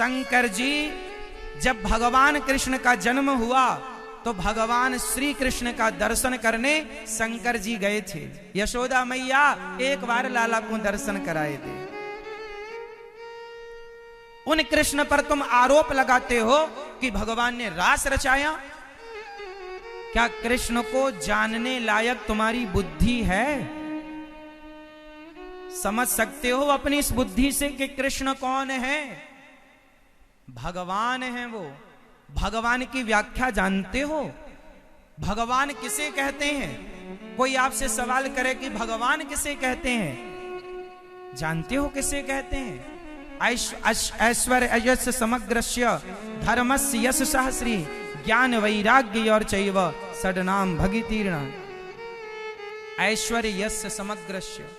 शंकर जी जब भगवान कृष्ण का जन्म हुआ तो भगवान श्री कृष्ण का दर्शन करने शंकर जी गए थे। यशोदा मैया एक बार लाला को दर्शन कराए थे। उन कृष्ण पर तुम आरोप लगाते हो कि भगवान ने रास रचाया। क्या कृष्ण को जानने लायक तुम्हारी बुद्धि है? समझ सकते हो अपनी इस बुद्धि से कि कृष्ण कौन है? भगवान है वो। भगवान की व्याख्या जानते हो? भगवान किसे कहते हैं? कोई आपसे सवाल करे कि भगवान किसे कहते हैं, जानते हो किसे कहते हैं? ऐश्वर्य यश समग्रस्य धर्मस्य यश सहस्री ज्ञान वैराग्य और चैव षड्नाम भगितीर्ण। ऐश्वर्य यश समग्रस्य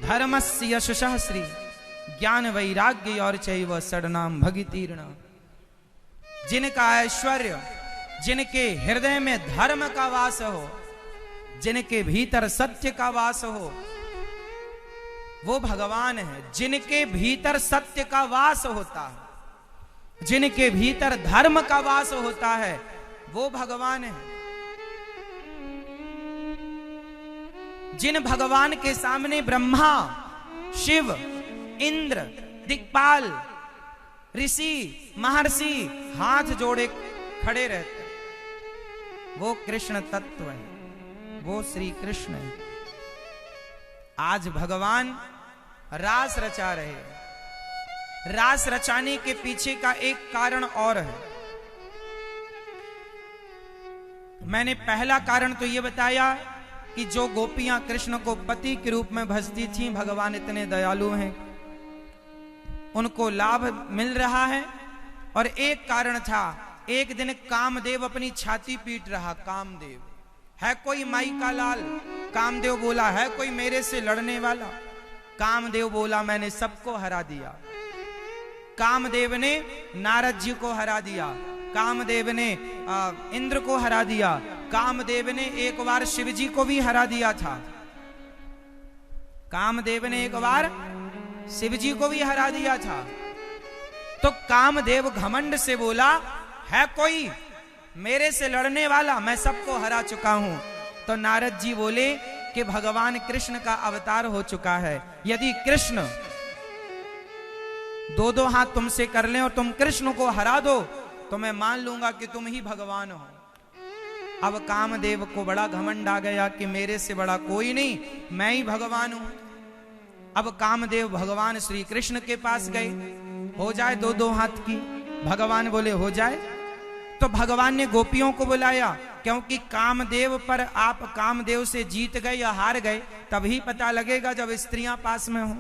धर्मस्य यश सहस्री ज्ञान वैराग्य और चैव षड्नाम भगितीर्ण। जिनका ऐश्वर्य, जिनके हृदय में धर्म का वास हो, जिनके भीतर सत्य का वास हो, वो भगवान है। जिनके भीतर सत्य का वास होता है, जिनके भीतर धर्म का वास होता है, वो भगवान है। जिन भगवान के सामने ब्रह्मा, शिव, इंद्र, दिक्पाल, ऋषि, महर्षि हाथ जोड़े खड़े रहते, वो कृष्ण तत्व है, वो श्री कृष्ण है। आज भगवान रास रचा रहे हैं। रास रचाने के पीछे का एक कारण और है। मैंने पहला कारण तो यह बताया कि जो गोपियां कृष्ण को पति के रूप में भजती थीं, भगवान इतने दयालु हैं, उनको लाभ मिल रहा है। और एक कारण था, एक दिन कामदेव अपनी छाती पीट रहा। कामदेव है कोई माई का लाल? कामदेव बोला है कोई मेरे से लड़ने वाला? कामदेव बोला मैंने सबको हरा दिया। कामदेव ने नारद जी को हरा दिया, कामदेव ने इंद्र को हरा दिया, कामदेव ने एक बार शिव जी को भी हरा दिया था। कामदेव ने एक बार शिव जी को भी हरा दिया था। तो कामदेव घमंड से बोला है कोई मेरे से लड़ने वाला? मैं सबको हरा चुका हूं। तो नारद जी बोले कि भगवान कृष्ण का अवतार हो चुका है। यदि कृष्ण दो दो हाथ तुमसे कर लें और तुम कृष्ण को हरा दो तो मैं मान लूंगा कि तुम ही भगवान हो। अब कामदेव को बड़ा घमंड आ गया कि मेरे से बड़ा कोई नहीं, मैं ही भगवान हूं। अब कामदेव भगवान श्री कृष्ण के पास गए, हो जाए दो दो हाथ की? भगवान बोले हो जाए। तो भगवान ने गोपियों को बुलाया, क्योंकि कामदेव पर आप कामदेव से जीत गए या हार गए तभी पता लगेगा जब स्त्रियां पास में हो।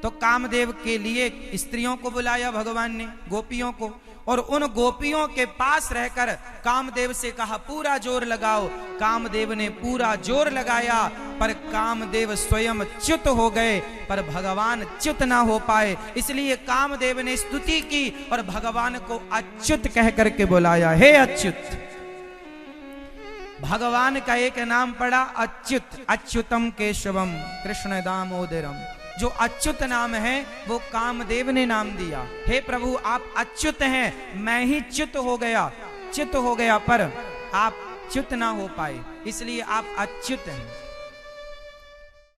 तो कामदेव के लिए स्त्रियों को बुलाया भगवान ने, गोपियों को, और उन गोपियों के पास रहकर कामदेव से कहा पूरा जोर लगाओ। कामदेव ने पूरा जोर लगाया, पर कामदेव स्वयं च्युत हो गए, पर भगवान च्युत ना हो पाए। इसलिए कामदेव ने स्तुति की और भगवान को अच्युत कह करके बुलाया, हे अच्युत। भगवान का एक नाम पड़ा अच्युत। अच्युतम केशवम कृष्ण दामोदरम। जो अच्युत नाम है वो कामदेव ने नाम दिया। हे प्रभु आप अच्युत हैं, मैं ही च्युत हो गया, पर आप च्युत ना हो पाए, इसलिए आप अच्युत हैं।